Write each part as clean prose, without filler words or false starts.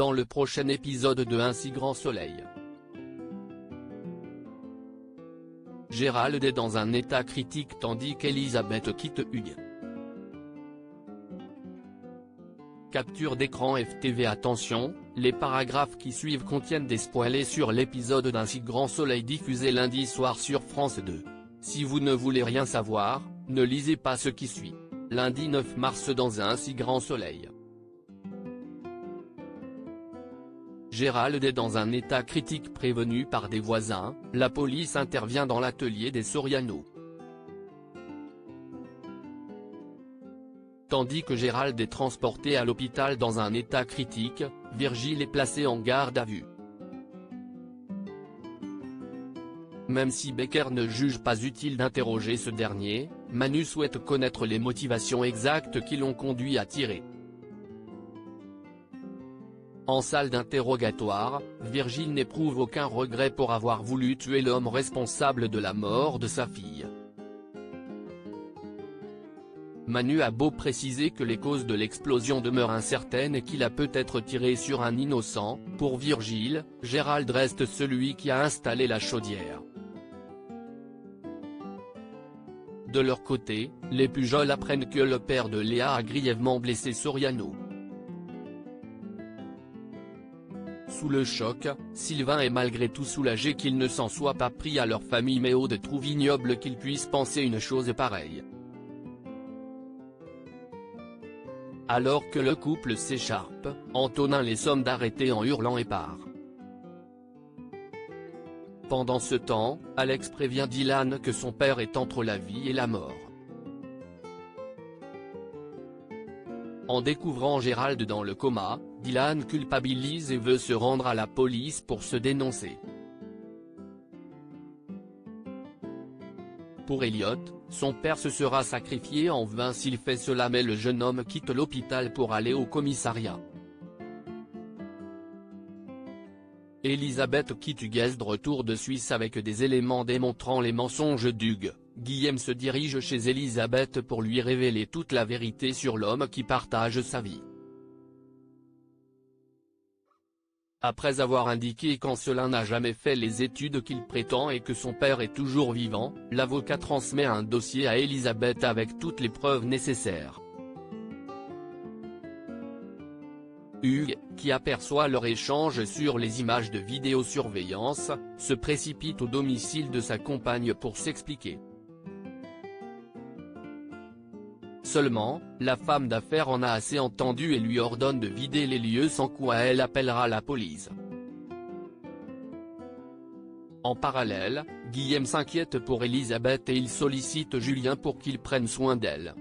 dans le prochain épisode de Un si grand soleil. Gérald est dans un état critique tandis qu'Elisabeth quitte Hugues. Capture d'écran FTV. Attention, les paragraphes qui suivent contiennent des spoilers sur l'épisode d'Un si grand soleil diffusé lundi soir sur France 2. Si vous ne voulez rien savoir, ne lisez pas ce qui suit. Lundi 9 mars dans Un si grand soleil. Gérald est dans un état critique prévenu par des voisins, la police intervient dans l'atelier des Soriano. Tandis que Gérald est transporté à l'hôpital dans un état critique, Virgile est placé en garde à vue. Même si Becker ne juge pas utile d'interroger ce dernier, Manu souhaite connaître les motivations exactes qui l'ont conduit à tirer. En salle d'interrogatoire, Virgile n'éprouve aucun regret pour avoir voulu tuer l'homme responsable de la mort de sa fille. Manu a beau préciser que les causes de l'explosion demeurent incertaines et qu'il a peut-être tiré sur un innocent, pour Virgile, Gérald reste celui qui a installé la chaudière. De leur côté, les Pujol apprennent que le père de Léa a grièvement blessé Soriano. Sous le choc, Sylvain est malgré tout soulagé qu'il ne s'en soit pas pris à leur famille mais Aude trouve ignoble qu'il puisse penser une chose pareille. Alors que le couple s'écharpe, Antonin les somme d'arrêter en hurlant et part. Pendant ce temps, Alex prévient Dylan que son père est entre la vie et la mort. En découvrant Gérald dans le coma, Dylan culpabilise et veut se rendre à la police pour se dénoncer. Pour Elliot, son père se sera sacrifié en vain s'il fait cela mais le jeune homme quitte l'hôpital pour aller au commissariat. Elisabeth quitte Hugues de retour de Suisse avec des éléments démontrant les mensonges d'Hugues. Guillaume se dirige chez Elisabeth pour lui révéler toute la vérité sur l'homme qui partage sa vie. Après avoir indiqué qu'en cela n'a jamais fait les études qu'il prétend et que son père est toujours vivant, l'avocat transmet un dossier à Elisabeth avec toutes les preuves nécessaires. Hugues, qui aperçoit leur échange sur les images de vidéosurveillance, se précipite au domicile de sa compagne pour s'expliquer. Seulement, la femme d'affaires en a assez entendu et lui ordonne de vider les lieux sans quoi elle appellera la police. En parallèle, Guillaume s'inquiète pour Elisabeth et il sollicite Julien pour qu'il prenne soin d'elle.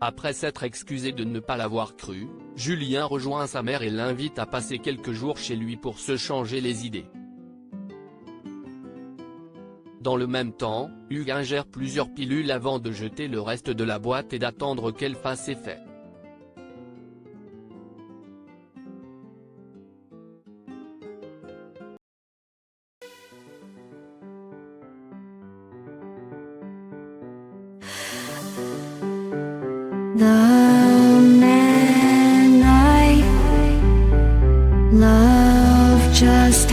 Après s'être excusé de ne pas l'avoir cru, Julien rejoint sa mère et l'invite à passer quelques jours chez lui pour se changer les idées. Dans le même temps, Hugues ingère plusieurs pilules avant de jeter le reste de la boîte et d'attendre qu'elle fasse effet. The man I love just